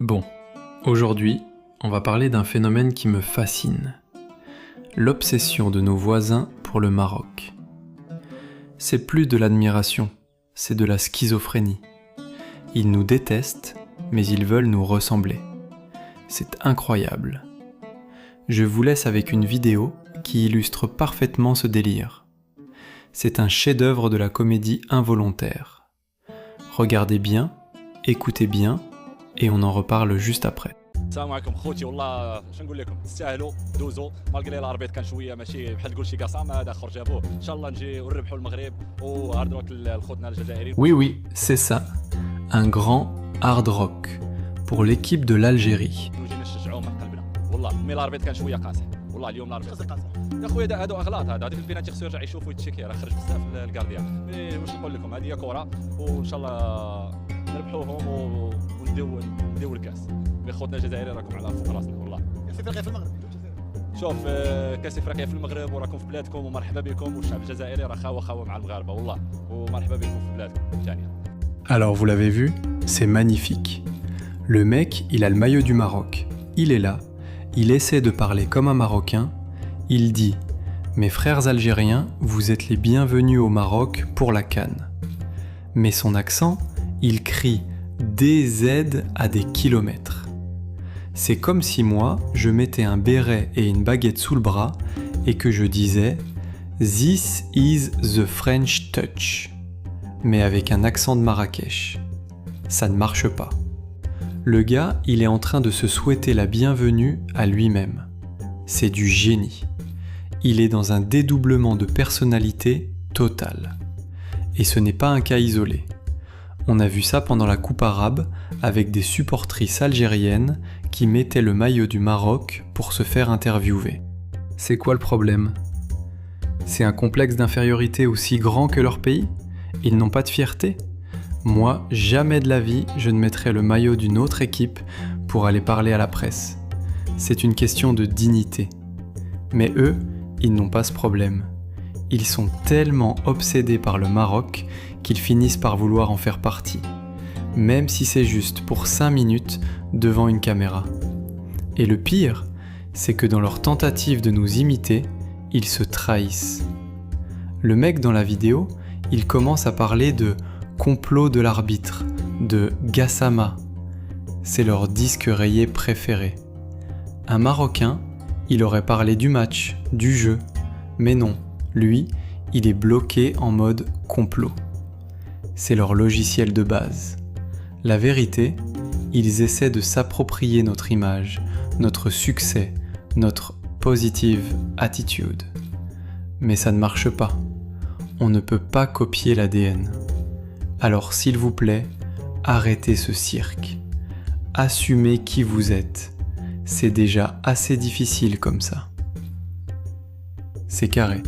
Bon, aujourd'hui, on va parler d'un phénomène qui me fascine. L'obsession de nos voisins pour le Maroc. C'est plus de l'admiration, c'est de la schizophrénie. Ils nous détestent, mais ils veulent nous ressembler. C'est incroyable. Je vous laisse avec une vidéo qui illustre parfaitement ce délire. C'est un chef-d'œuvre de la comédie involontaire. Regardez bien, écoutez bien, et on en reparle juste après. السلام عليكم خوتي والله شنو نقول لكم تستاهلوا دوزوا مالغري العربيات كان شويه ماشي بحال تقول شي كاصام هذا اخر جابوه ان شاء الله نجي ونربحوا المغرب وهارد روك لخوتنا الجزائريين. Oui, c'est ça, un grand hard rock pour l'équipe de l'Algérie. نجي نشجعوا من قلبنا والله مي العربيات كان شويه قاصح والله اليوم العربيات قاصح يا خويا هادو اغلاط هذيك البيناتي خصو يرجع يشوفوا يتشيكي راه خرج بزاف الكارديان مي واش نقول لكم هذه كره وان شاء الله نربحوهم ونديو الكاس. خوتنا الجزائريين راكم على فوق راسنا والله. كاس افريقيا في المغرب. شوف كاس افريقيا في المغرب وراكم في بلادكم ومرحبا بكم والشعب الجزائري راه خاوه مع المغاربه والله ومرحبا بكم في بلادكم ثانيا. Alors vous l'avez vu, c'est magnifique. Le mec, il a le maillot du Maroc. Il est là, il essaie de parler comme un Marocain. Il dit « Mes frères algériens, vous êtes les bienvenus au Maroc pour la CAN ». Mais son accent, il crie DZ à des kilomètres. C'est comme si moi, je mettais un béret et une baguette sous le bras et que je disais « This is the French touch », mais avec un accent de Marrakech. Ça ne marche pas. Le gars, il est en train de se souhaiter la bienvenue à lui-même. C'est du génie. Il est dans un dédoublement de personnalité total. Et ce n'est pas un cas isolé. On a vu ça pendant la Coupe arabe avec des supportrices algériennes qui mettaient le maillot du Maroc pour se faire interviewer. C'est quoi le problème ? C'est un complexe d'infériorité aussi grand que leur pays ? Ils n'ont pas de fierté ? Moi, jamais de la vie, je ne mettrai le maillot d'une autre équipe pour aller parler à la presse. C'est une question de dignité. Mais eux, ils n'ont pas ce problème. Ils sont tellement obsédés par le Maroc qu'ils finissent par vouloir en faire partie, même si c'est juste pour 5 minutes devant une caméra. Et le pire, c'est que dans leur tentative de nous imiter, ils se trahissent. Le mec dans la vidéo, il commence à parler de complot de l'arbitre, de Gassama. C'est leur disque rayé préféré. Un Marocain, il aurait parlé du match, du jeu, mais non, lui, il est bloqué en mode complot. C'est leur logiciel de base. La vérité, ils essaient de s'approprier notre image, notre succès, notre positive attitude. Mais ça ne marche pas. On ne peut pas copier l'ADN. Alors s'il vous plaît, arrêtez ce cirque. Assumez qui vous êtes. C'est déjà assez difficile comme ça. C'est carré.